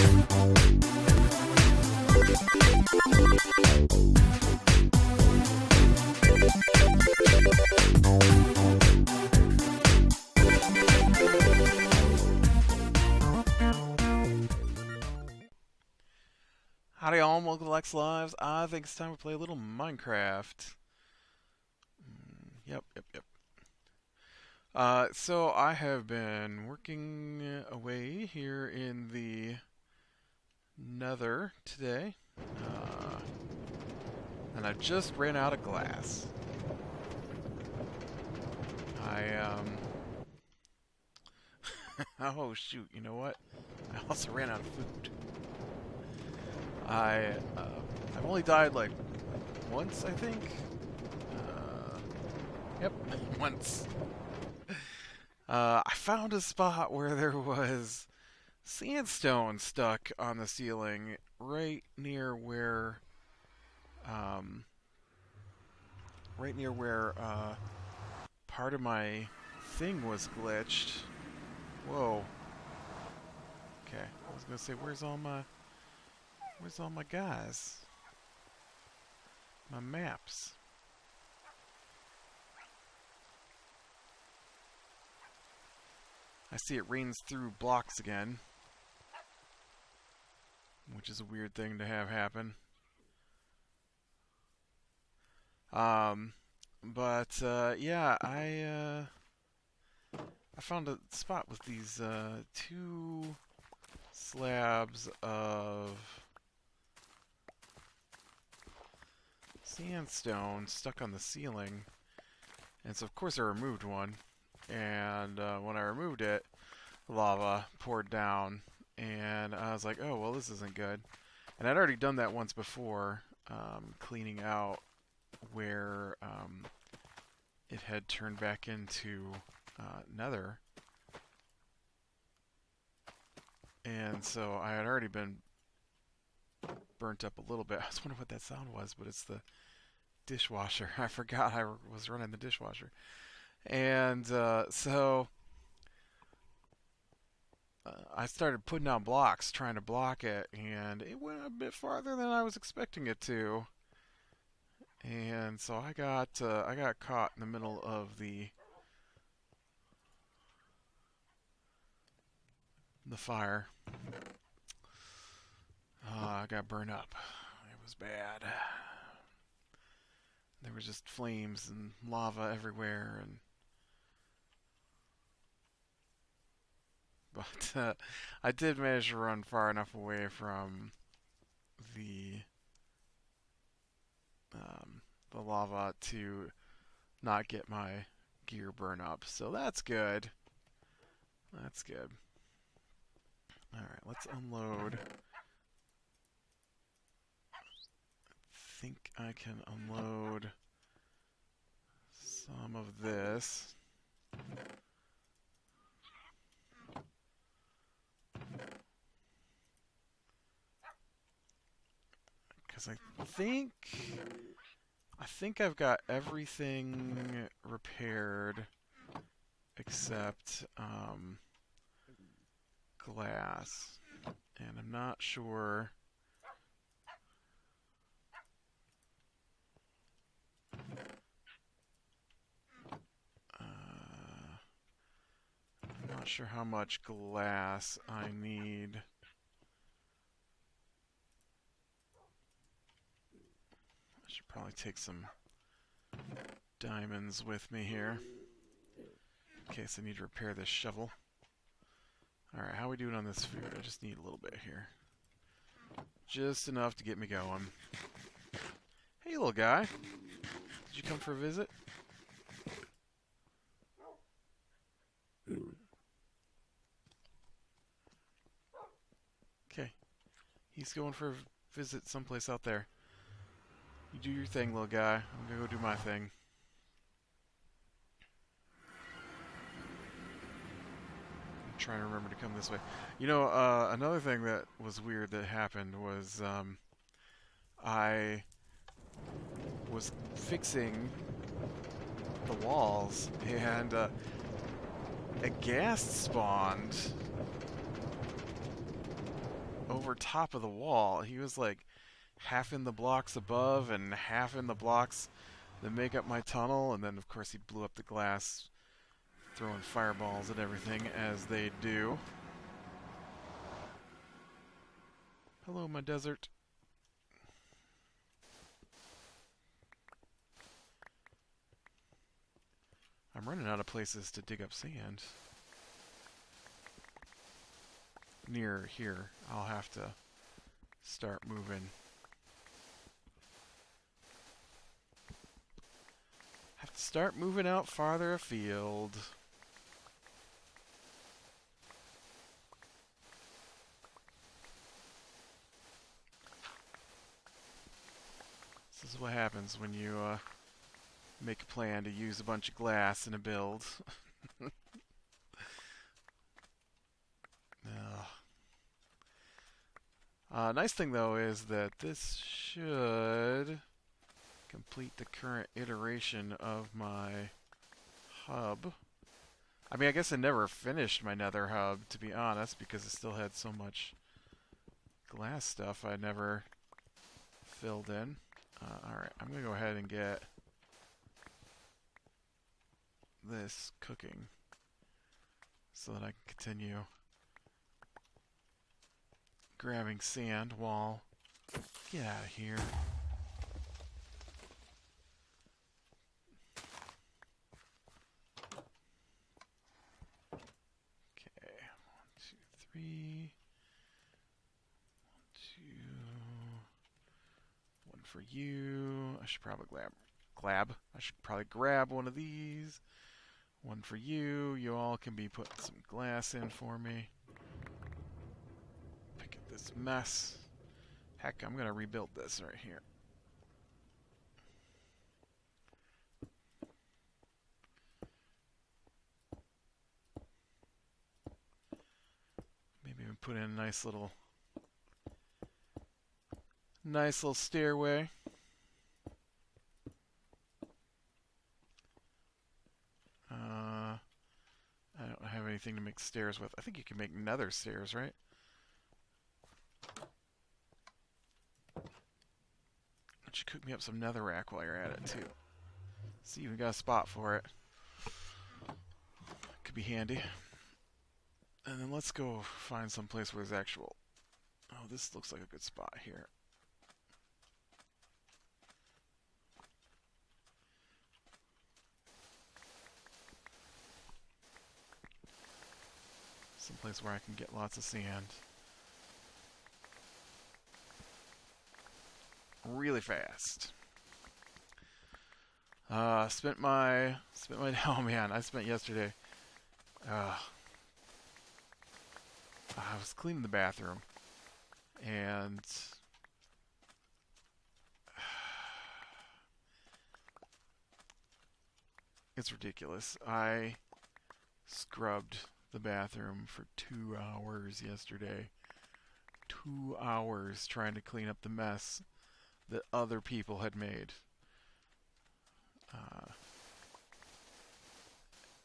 Howdy all, and welcome to Lex Lives. I think it's time to play a little Minecraft. Yep. So I have been working away here in the Nether today, and I just ran out of glass. Oh shoot, you know what? I also ran out of food. I've only died like once, I think. Yep, once. I found a spot where there was sandstone stuck on the ceiling, right near where, part of my thing was glitched. Whoa. Okay, I was gonna say, where's all my guys? My maps. I see it rains through blocks again, which is a weird thing to have happen. Yeah, I found a spot with these two slabs of sandstone stuck on the ceiling, and so of course I removed one. And when I removed it, lava poured down, and I was like, oh, well, this isn't good. And I'd already done that once before, cleaning out where it had turned back into nether. And so I had already been burnt up a little bit. I was wondering what that sound was, but it's the dishwasher. I forgot I was running the dishwasher. And so I started putting down blocks, trying to block it, and it went a bit farther than I was expecting it to. And so I got caught in the middle of the fire. I got burned up. It was bad. There was just flames and lava everywhere, and but I did manage to run far enough away from the lava to not get my gear burn up. So that's good. That's good. Alright, let's unload. I think I can unload some of this. Because I think I've got everything repaired except glass, and I'm not sure. I'm not sure how much glass I need. I should probably take some diamonds with me here in case I need to repair this shovel. Alright, how are we doing on this food? I just need a little bit here. Just enough to get me going. Hey, little guy. Did you come for a visit? Okay. He's going for a visit someplace out there. You do your thing, little guy. I'm gonna go do my thing. I'm trying to remember to come this way. You know, another thing that was weird that happened was I was fixing the walls, and a ghast spawned over top of the wall. He was like half in the blocks above and half in the blocks that make up my tunnel, and then of course he blew up the glass, throwing fireballs at everything as they do. Hello, my desert. I'm running out of places to dig up sand. Near here, I'll have to start moving. Have to start moving out farther afield. This is what happens when you make a plan to use a bunch of glass in a build. Nice thing though is that this should complete the current iteration of my hub. I mean, I guess I never finished my nether hub, to be honest, because it still had so much glass stuff I never filled in. Alright, I'm going to go ahead and get this cooking so that I can continue grabbing sand while... Get out of here. Okay, 1, 2, 3. 1, 2. One for you. I should probably grab one of these. One for you. You all can be putting some glass in for me. Pick at this mess. Heck, I'm gonna rebuild this right here. Maybe even put in a nice little stairway. I don't have anything to make stairs with. I think you can make nether stairs, right? Why don't you cook me up some netherrack while you're at it, too? See, we got a spot for it. Could be handy. And then let's go find some place where there's actual... Oh, this looks like a good spot here. Someplace where I can get lots of sand. Really fast. Spent my oh man, I spent yesterday. I was cleaning the bathroom and it's ridiculous. I scrubbed the bathroom for 2 hours yesterday. 2 hours trying to clean up the mess that other people had made.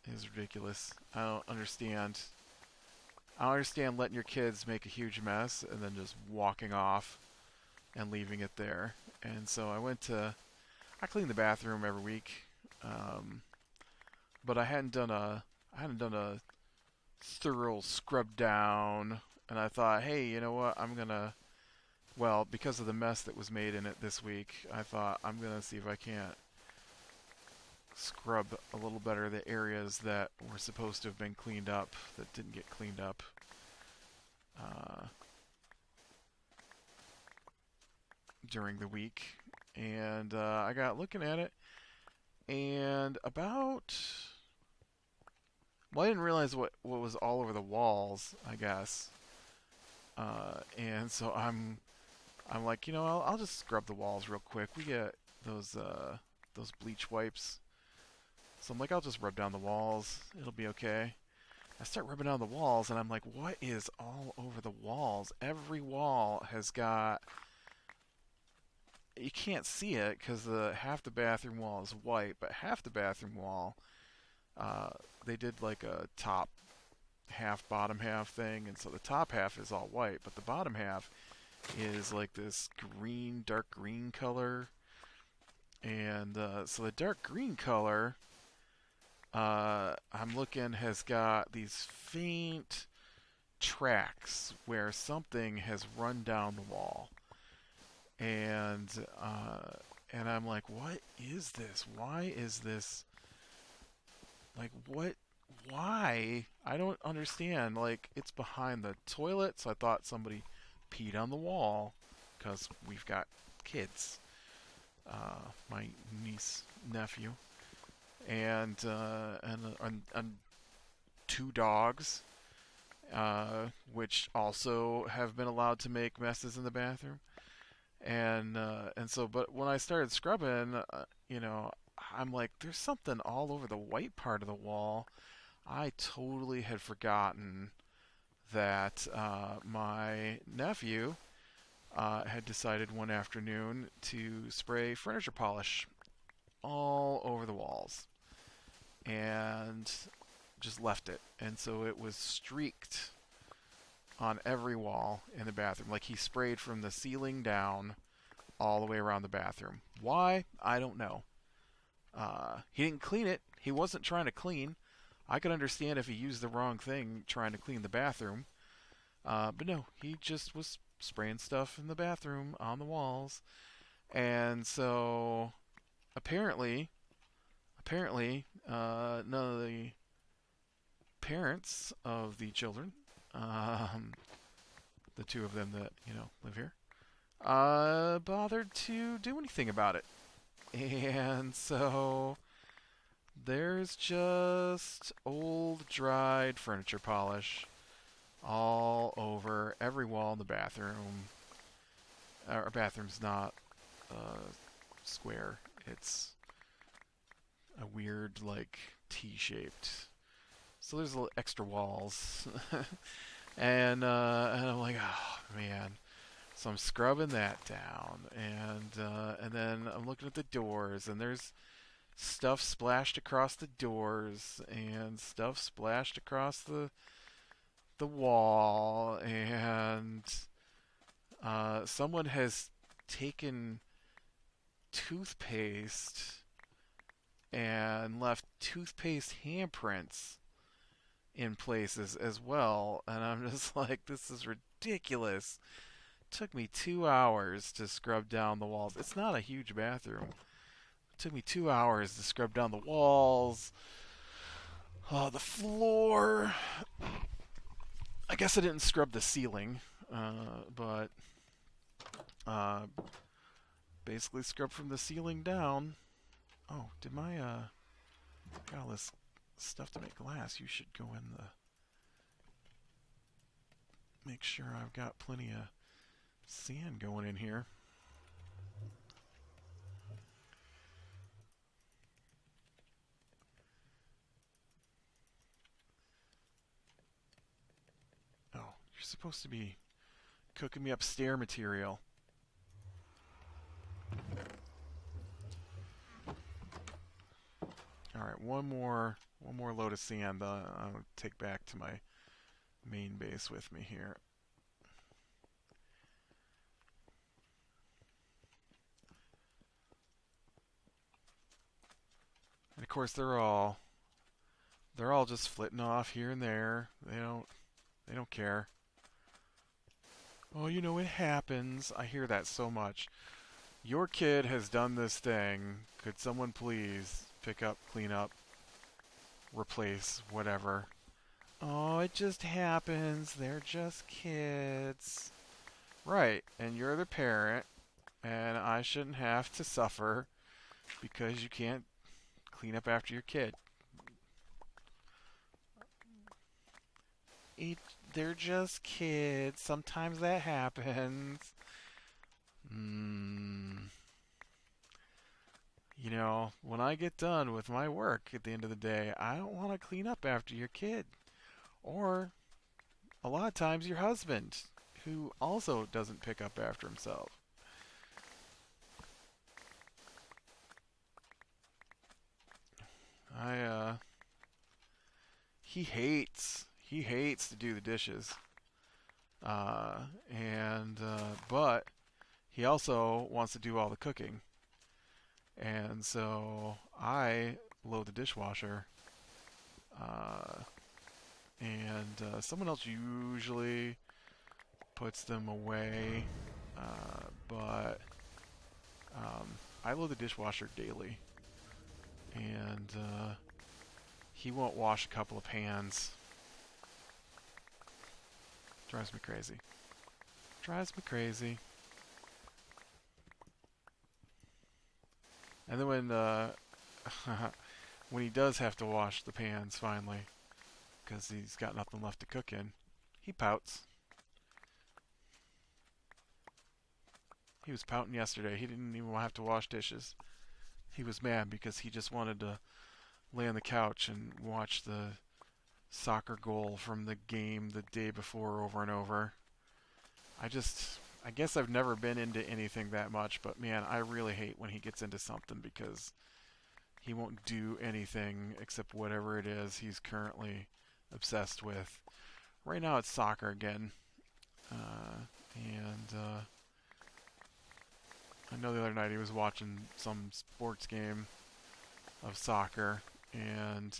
It is ridiculous. I don't understand letting your kids make a huge mess and then just walking off and leaving it there. And so I clean the bathroom every week, but I hadn't done a thorough scrub down. And I thought, hey, you know what? Well, because of the mess that was made in it this week, I thought I'm gonna see if I can't scrub a little better the areas that were supposed to have been cleaned up that didn't get cleaned up. During the week, and I got looking at it, and well, I didn't realize what was all over the walls, I guess, and so I'm like, you know, I'll just scrub the walls real quick. We get those bleach wipes. So I'm like, I'll just rub down the walls. It'll be okay. I start rubbing down the walls, and I'm like, what is all over the walls? Every wall has got... You can't see it because half the bathroom wall is white, but half the bathroom wall, they did like a top half bottom half thing, and so the top half is all white, but the bottom half is like this green, dark green color. And so the dark green color, I'm looking, has got these faint tracks where something has run down the wall. And and I'm like, what is this? Why is this? Like, what? Why? I don't understand. Like, it's behind the toilet, so I thought somebody peed on the wall because we've got kids. My niece, nephew, and two dogs, which also have been allowed to make messes in the bathroom. And so, but when I started scrubbing, I'm like, there's something all over the white part of the wall. I totally had forgotten that my nephew had decided one afternoon to spray furniture polish all over the walls and just left it. And so it was streaked on every wall in the bathroom. Like he sprayed from the ceiling down all the way around the bathroom. Why? I don't know. He didn't clean it. He wasn't trying to clean. I could understand if he used the wrong thing trying to clean the bathroom. But no, he just was spraying stuff in the bathroom on the walls. And so apparently, none of the parents of the children, the two of them that live here, bothered to do anything about it. And so there's just old dried furniture polish all over every wall in the bathroom. Our bathroom's not square. It's a weird, like, T-shaped. So there's little extra walls. and I'm like, oh, man. So I'm scrubbing that down. And then I'm looking at the doors, and there's stuff splashed across the doors, and stuff splashed across the wall, and someone has taken toothpaste and left toothpaste handprints in places as well. And I'm just like, this is ridiculous. It took me 2 hours to scrub down the walls. It's not a huge bathroom. It took me 2 hours to scrub down the walls, the floor. I guess I didn't scrub the ceiling, but basically scrub from the ceiling down. Oh, did my got all this stuff to make glass? You should go in the make sure I've got plenty of sand going in here. Oh, you're supposed to be cooking me up stair material. All right, one more load of sand. I'll take back to my main base with me here. And of course, they're all just flitting off here and there. They don't care. Oh, it happens. I hear that so much. Your kid has done this thing. Could someone please pick up, clean up, replace, whatever? Oh, it just happens. They're just kids. Right, and you're the parent, and I shouldn't have to suffer because you can't clean up after your kid. It, they're just kids. Sometimes that happens. Hmm. When I get done with my work at the end of the day, I don't want to clean up after your kid. Or, a lot of times, your husband, who also doesn't pick up after himself. I, he he hates to do the dishes. Uh, and but he also wants to do all the cooking. And so I load the dishwasher, uh, and someone else usually puts them away, but I load the dishwasher daily, and he won't wash a couple of pans. Drives me crazy. Drives me crazy. And then when he does have to wash the pans finally, because he's got nothing left to cook in, he pouts. He was pouting yesterday. He didn't even have to wash dishes. He was mad because he just wanted to lay on the couch and watch the soccer goal from the game the day before over and over. I guess I've never been into anything that much, but man, I really hate when he gets into something because he won't do anything except whatever it is he's currently obsessed with. Right now it's soccer again. And I know the other night he was watching some sports game of soccer, and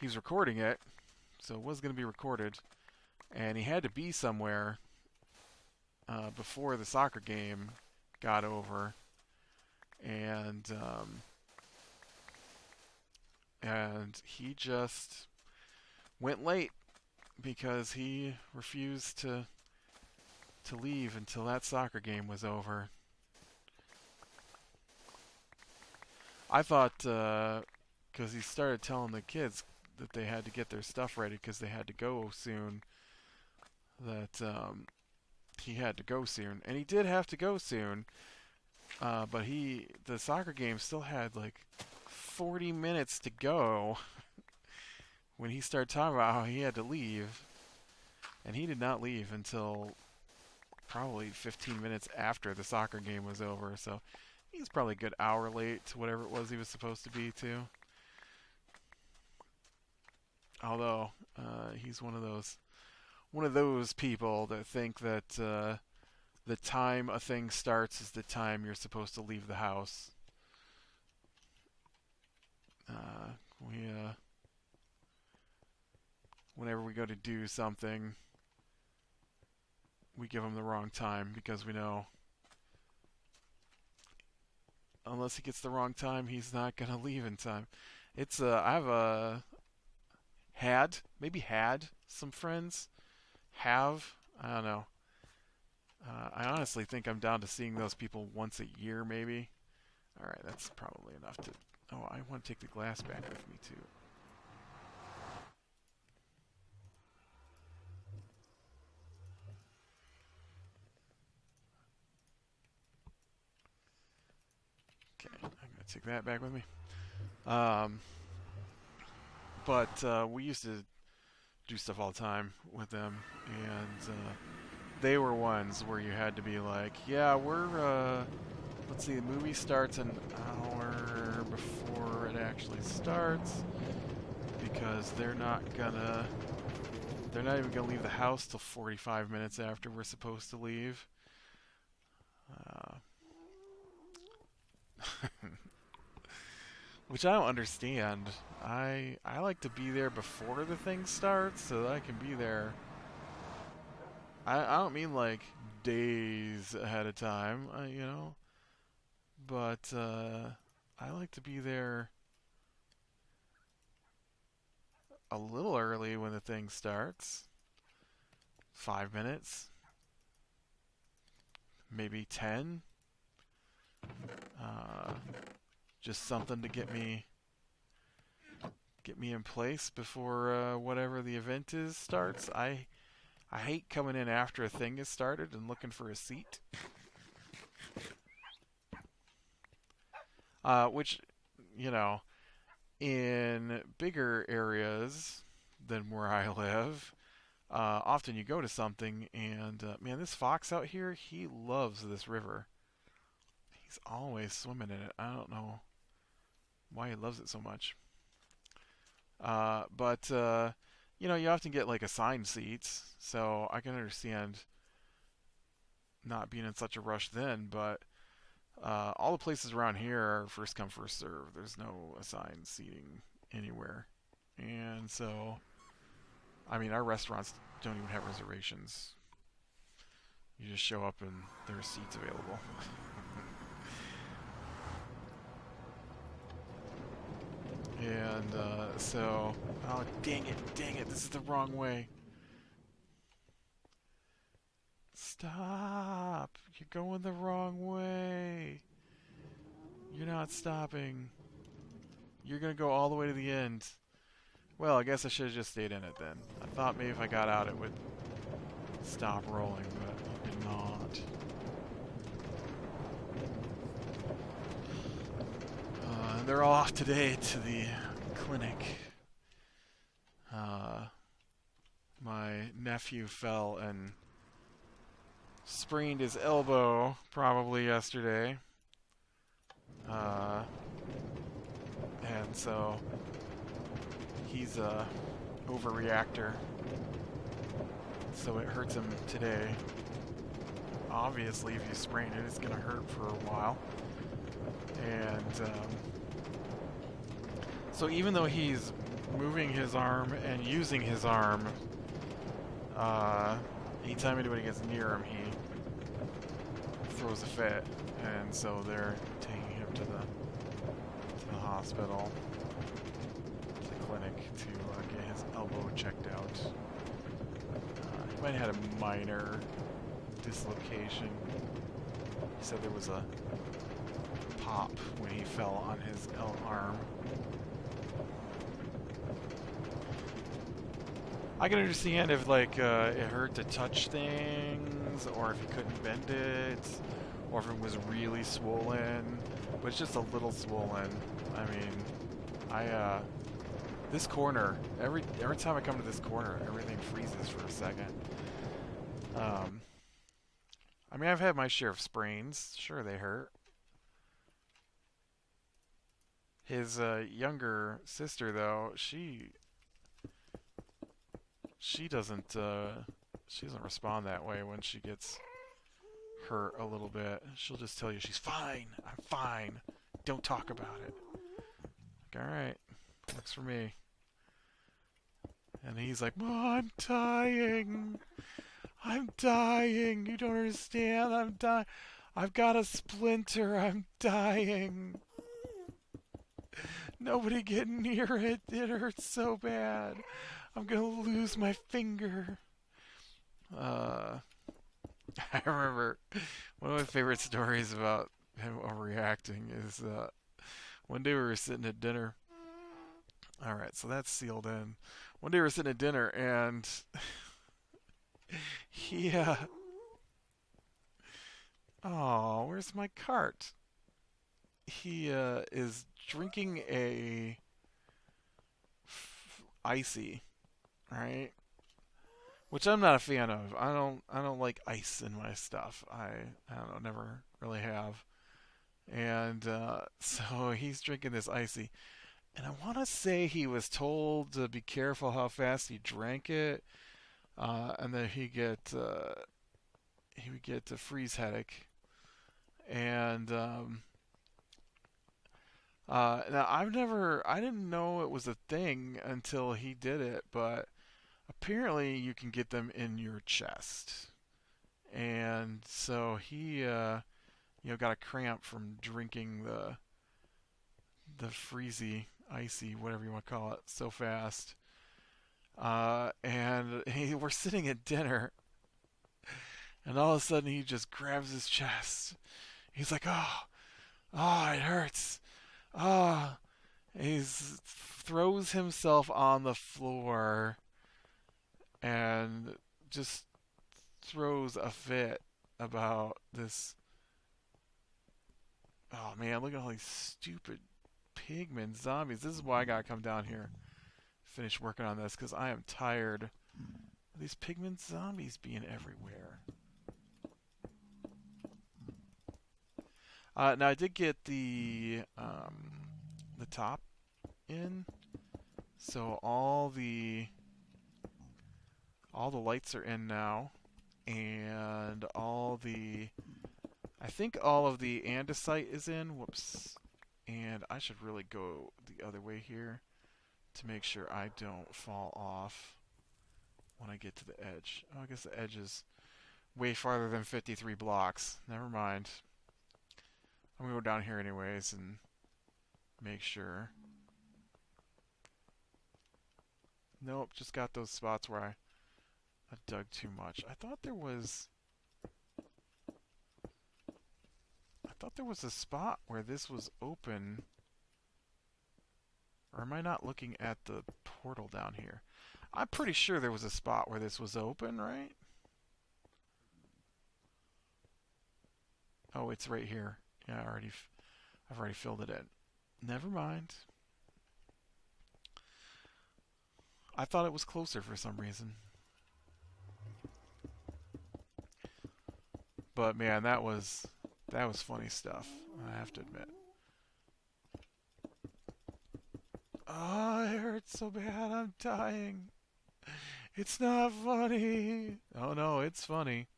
he was recording it, so it was going to be recorded, and he had to be somewhere before the soccer game got over, and he just went late because he refused to leave until that soccer game was over. I thought, because he started telling the kids that they had to get their stuff ready because they had to go soon, that he had to go soon. And he did have to go soon, but the soccer game still had like 40 minutes to go when he started talking about how he had to leave. And he did not leave until probably 15 minutes after the soccer game was over, so he's probably a good hour late to whatever it was he was supposed to be to. Although he's one of those people that think that the time a thing starts is the time you're supposed to leave the house. We whenever we go to do something, we give him the wrong time because we know unless he gets the wrong time, he's not gonna leave in time. It's I've had some friends have, I don't know. I honestly think I'm down to seeing those people once a year, maybe. All right, that's probably enough to. Oh, I want to take the glass back with me too. Okay, I'm gonna take that back with me. Um, but we used to do stuff all the time with them, and they were ones where you had to be like, yeah, let's see, the movie starts an hour before it actually starts because they're not even gonna leave the house till 45 minutes after we're supposed to leave. Uh, which I don't understand. I like to be there before the thing starts so that I can be there. I don't mean like days ahead of time, but I like to be there a little early when the thing starts. 5 minutes, maybe 10. Uh, just something to get me in place before whatever the event is starts. I hate coming in after a thing is started and looking for a seat. Which, you know, in bigger areas than where I live, often you go to something and, man, this fox out here, he loves this river. He's always swimming in it. I don't know why he loves it so much. But you know, you often get like assigned seats, so I can understand not being in such a rush then, but all the places around here are first come, first serve. There's no assigned seating anywhere. And so, I mean, our restaurants don't even have reservations. You just show up and there are seats available. And so, oh, dang it, this is the wrong way. Stop! You're going the wrong way. You're not stopping. You're gonna go all the way to the end. Well, I guess I should have just stayed in it then. I thought maybe if I got out it would stop rolling, but it did not. And they're all off today to the clinic. My nephew fell and sprained his elbow probably yesterday. And so he's a overreactor. So it hurts him today. Obviously, if you sprain it, it's going to hurt for a while. And so even though he's moving his arm and using his arm, anytime anybody gets near him, he throws a fit. And so they're taking him to the hospital, to the clinic, to get his elbow checked out. He might have had a minor dislocation. He said there was a pop when he fell on his arm. I can understand if like it hurt to touch things, or if he couldn't bend it, or if it was really swollen. But it's just a little swollen. I mean, this corner, every time I come to this corner, everything freezes for a second. I mean, I've had my share of sprains. Sure, they hurt. His younger sister, though, she doesn't respond that way when she gets hurt a little bit. She'll just tell you she's fine. I'm fine. Don't talk about it. Like, all right, works for me. And he's like, "Oh, I'm dying. I'm dying. You don't understand. I'm dying. I've got a splinter. I'm dying. Nobody get near it. It hurts so bad. I'm gonna lose my finger." I remember one of my favorite stories about him overreacting is one day we were sitting at dinner. All right, so that's sealed in. One day we were sitting at dinner and he, oh, where's my cart? He is drinking a icy, right? Which I'm not a fan of. I don't like ice in my stuff. I don't know, never really have. And so he's drinking this icy, and I want to say he was told to be careful how fast he drank it, and that he would get a freeze headache. And now I didn't know it was a thing until he did it, but apparently you can get them in your chest. And so he, got a cramp from drinking the freezy, icy, whatever you want to call it, so fast. And we're sitting at dinner, and all of a sudden he just grabs his chest. He's like, oh, it hurts. Ah, he throws himself on the floor and just throws a fit about this. Oh man, look at all these stupid pigmen zombies. This is why I gotta come down here, finish working on this, because I am tired of these pigmen zombies being everywhere. Now I did get the top in, so all the All the lights are in now, and I think all of the andesite is in. Whoops. And I should really go the other way here to make sure I don't fall off when I get to the edge. Oh, I guess the edge is way farther than 53 blocks. Never mind. I'm going to go down here anyways and make sure. Nope, just got those spots where I dug too much. I thought there was a spot where this was open. Or am I not looking at the portal down here? I'm pretty sure there was a spot where this was open, right? Oh, it's right here. Yeah, I've already filled it in. Never mind. I thought it was closer for some reason. But man, that was funny stuff, I have to admit. Oh, it hurts so bad, I'm dying. It's not funny. Oh no, it's funny.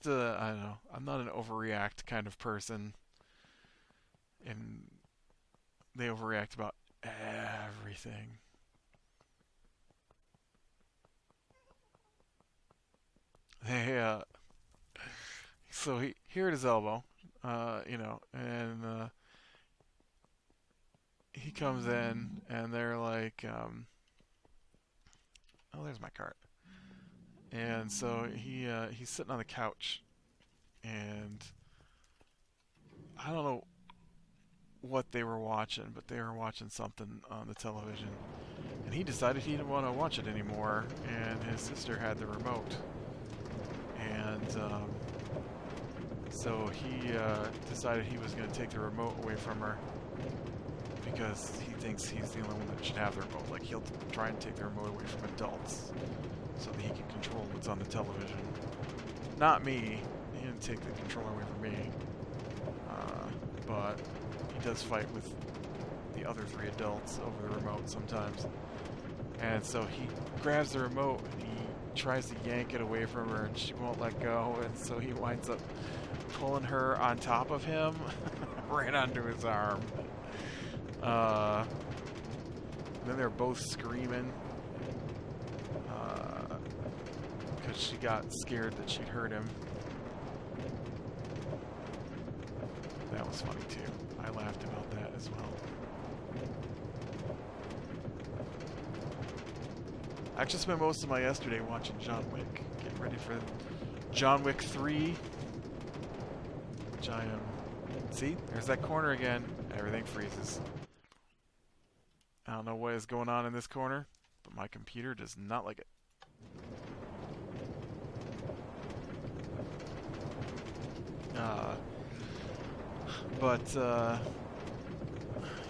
I don't know. I'm not an overreact kind of person, and they overreact about everything. They, so here at his elbow, and he comes in, and they're like, oh, there's my cart. And so he's sitting on the couch, and I don't know what they were watching, but they were watching something on the television. And he decided he didn't want to watch it anymore, and his sister had the remote. And so he decided he was going to take the remote away from her because he thinks he's the only one that should have the remote. Like, he'll try and take the remote away from adults so that he can control what's on the television. Not me. He didn't take the controller away from me. But he does fight with the other 3 adults over the remote sometimes. And so he grabs the remote and he tries to yank it away from her and she won't let go. And so he winds up pulling her on top of him right onto his arm. Then they're both screaming because she got scared that she'd hurt him. That was funny too. I laughed about that as well. I actually spent most of my yesterday watching John Wick, getting ready for John Wick 3, which I am... See? There's that corner again. Everything freezes. I don't know what is going on in this corner, but my computer does not like it.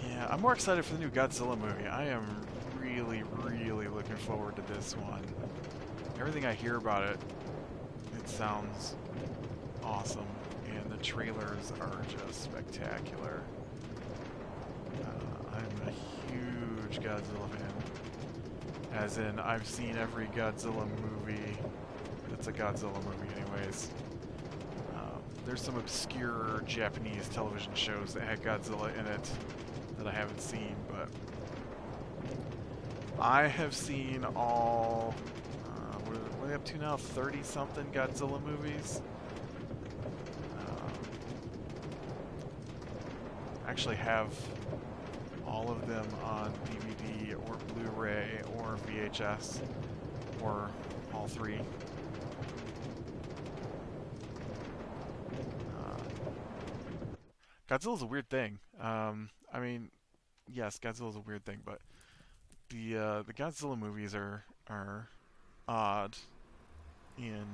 Yeah, I'm more excited for the new Godzilla movie. I am really, really looking forward to this one. Everything I hear about it, it sounds awesome, and the trailers are just spectacular. I'm a huge Godzilla fan. As in, I've seen every Godzilla movie that's a Godzilla movie anyways. There's some obscure Japanese television shows that had Godzilla in it that I haven't seen, but I have seen all, what are they up to now, 30-something Godzilla movies? Actually have all of them on DVD or Blu-ray or VHS, or all 3. Godzilla's a weird thing. I mean, yes, Godzilla's a weird thing, but the Godzilla movies are odd in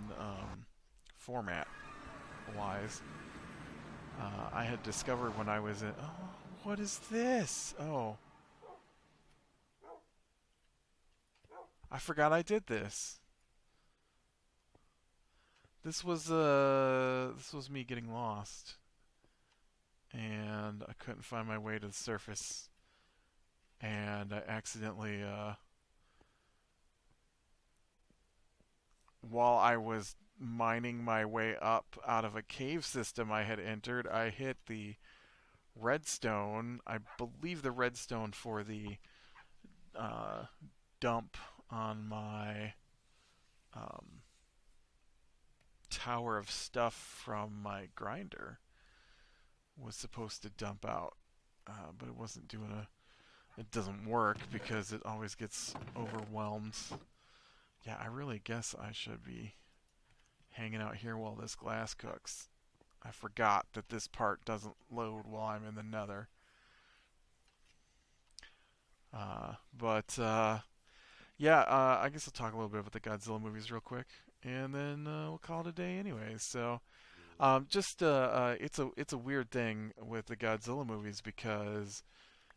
format wise. I had discovered when I was in... Oh, what is this? Oh. I forgot I did this. this was me getting lost, and I couldn't find my way to the surface, and I accidentally while I was mining my way up out of a cave system I had entered, I hit the redstone. I believe the redstone for the uh, dump on my um, tower of stuff from my grinder was supposed to dump out, but it wasn't doing a. It doesn't work because it always gets overwhelmed. Yeah, I really guess I should be hanging out here while this glass cooks. I forgot that this part doesn't load while I'm in the nether. But yeah, I guess I'll talk a little bit about the Godzilla movies real quick, and then we'll call it a day anyways. So, just it's a weird thing with the Godzilla movies because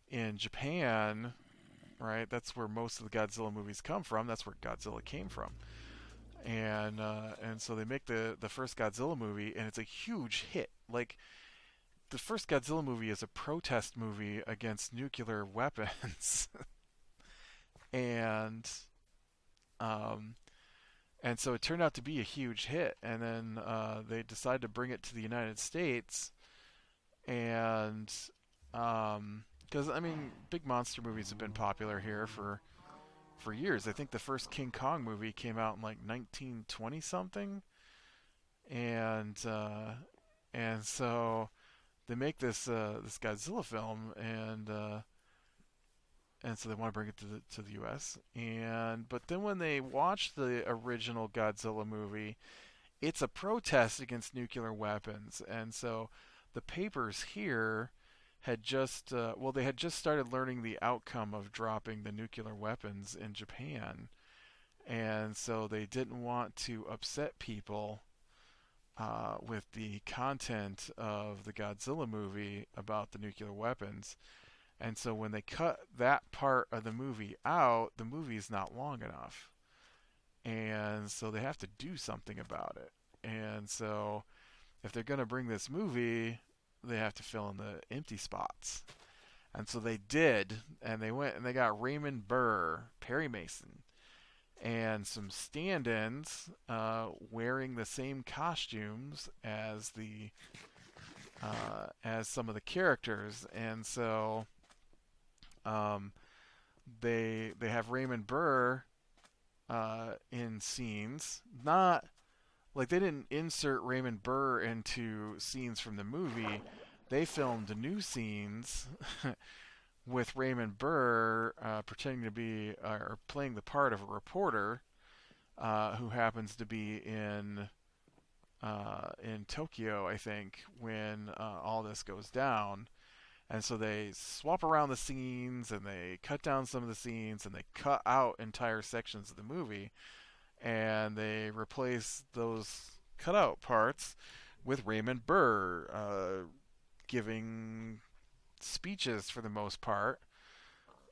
in Japan, right, that's where most of the Godzilla movies come from. That's where Godzilla came from, and so they make the first Godzilla movie, and it's a huge hit. Like the first Godzilla movie is a protest movie against nuclear weapons, and um, and so it turned out to be a huge hit. And then they decided to bring it to the United States, and because I mean, big monster movies have been popular here for years. I think the first King Kong movie came out in like 1920 something, and so they make this Godzilla film, and so they want to bring it to the U.S. And but then when they watch the original Godzilla movie, it's a protest against nuclear weapons, and so the papers here had just they had just started learning the outcome of dropping the nuclear weapons in Japan, and so they didn't want to upset people with the content of the Godzilla movie about the nuclear weapons. And so when they cut that part of the movie out, the movie is not long enough. And so they have to do something about it. And so if they're going to bring this movie, they have to fill in the empty spots. And so they did, and they went and they got Raymond Burr, Perry Mason, and some stand-ins wearing the same costumes as some of the characters, and so um, they have Raymond Burr in scenes. Not like they didn't insert Raymond Burr into scenes from the movie. They filmed new scenes with Raymond Burr pretending to be or playing the part of a reporter who happens to be in Tokyo, I think, when all this goes down. And so they swap around the scenes and they cut down some of the scenes and they cut out entire sections of the movie and they replace those cutout parts with Raymond Burr giving speeches for the most part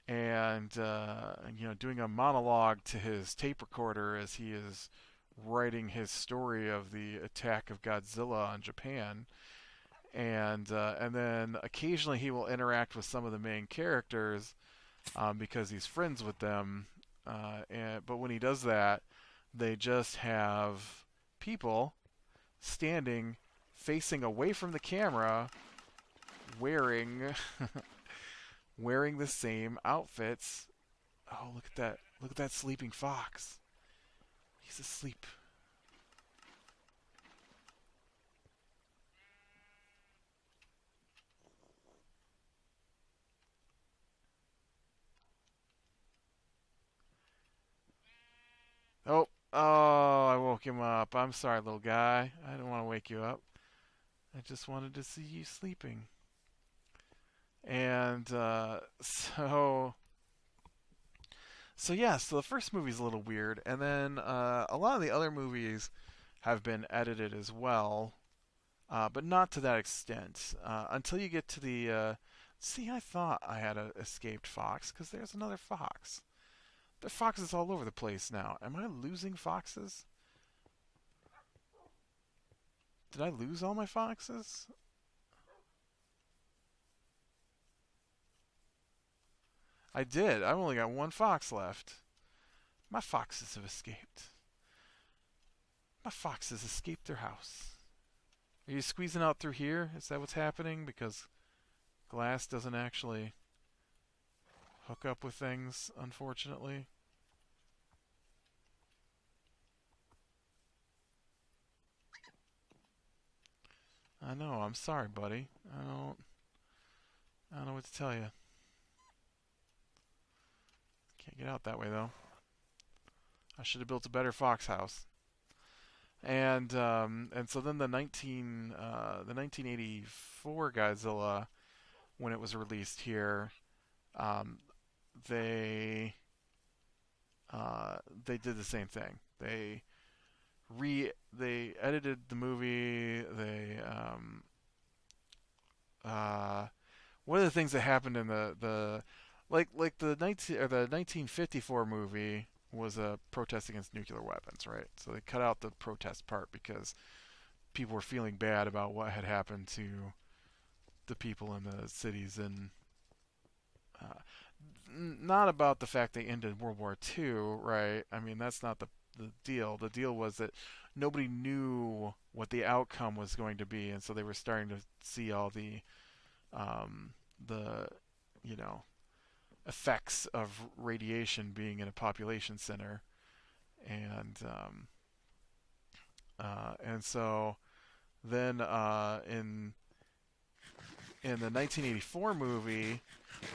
and doing a monologue to his tape recorder as he is writing his story of the attack of Godzilla on Japan. And then occasionally he will interact with some of the main characters because he's friends with them. But when he does that, they just have people standing facing away from the camera wearing wearing the same outfits. Oh, look at that. Look at that sleeping fox. He's asleep. Oh, I woke him up. I'm sorry, little guy. I didn't want to wake you up. I just wanted to see you sleeping. And so yeah, so the first movie's a little weird, and then a lot of the other movies have been edited as well, but not to that extent. Until you get to the see, I thought I had a escaped fox because there's another fox. There are foxes all over the place now. Am I losing foxes? Did I lose all my foxes? I did. I've only got one fox left. My foxes have escaped. My foxes escaped their house. Are you squeezing out through here? Is that what's happening? Because glass doesn't actually hook up with things, unfortunately. I know. I'm sorry, buddy. I don't know what to tell you. Can't get out that way though. I should have built a better fox house. And so then the 1984 Godzilla, when it was released here, um, they they did the same thing. They edited the movie. Uh, One of the things that happened in the like the 1954 movie was a protest against nuclear weapons, right? So they cut out the protest part because people were feeling bad about what had happened to the people in the cities, and uh, not about the fact they ended World War II, right? I mean, that's not the deal. The deal was that nobody knew what the outcome was going to be, and so they were starting to see all um, the you know effects of radiation being in a population center, and and so then in the 1984 movie,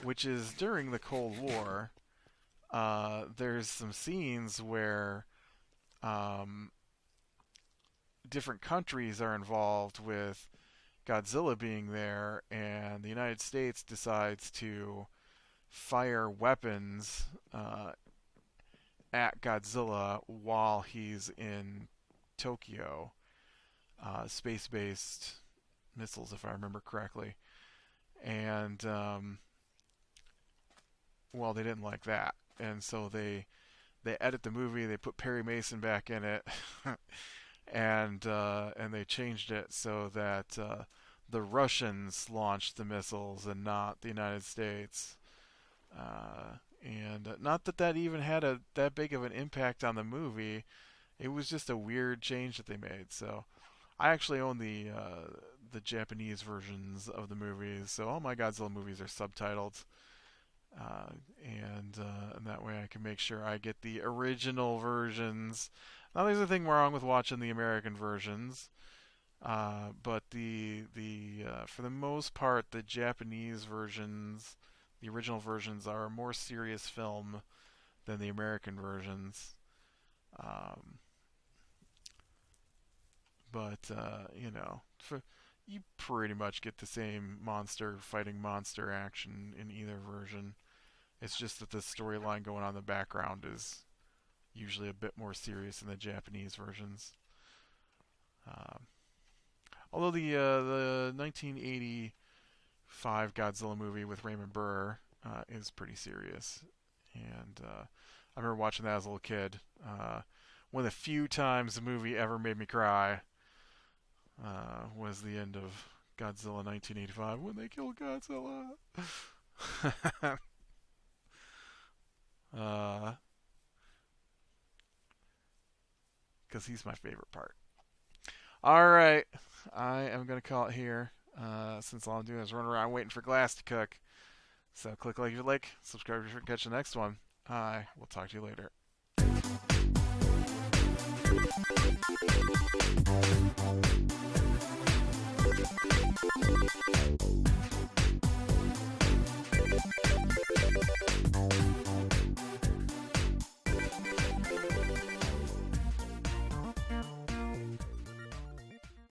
which is during the Cold War, there's some scenes where um, different countries are involved with Godzilla being there, and the United States decides to fire weapons at Godzilla while he's in Tokyo, space-based missiles, if I remember correctly. And well, they didn't like that, and so they edit the movie. They put Perry Mason back in it, and they changed it so that the Russians launched the missiles and not the United States. And not that that even had that big of an impact on the movie. It was just a weird change that they made. So I actually own the Japanese versions of the movies, so all my Godzilla movies are subtitled, uh, and that way I can make sure I get the original versions. Now, there's a thing wrong with watching the American versions, but the for the most part, the Japanese versions, the original versions, are a more serious film than the American versions. Um, but you pretty much get the same monster fighting monster action in either version. It's just that the storyline going on in the background is usually a bit more serious in the Japanese versions. Um, Although the 1985 Godzilla movie with Raymond Burr is pretty serious, and I remember watching that as a little kid. One of the few times the movie ever made me cry was the end of Godzilla 1985 when they killed Godzilla. Because he's my favorite part. All right, I am gonna call it here. Since all I'm doing is running around waiting for glass to cook. So click like you like, subscribe to catch the next one. Hi, we'll talk to you later.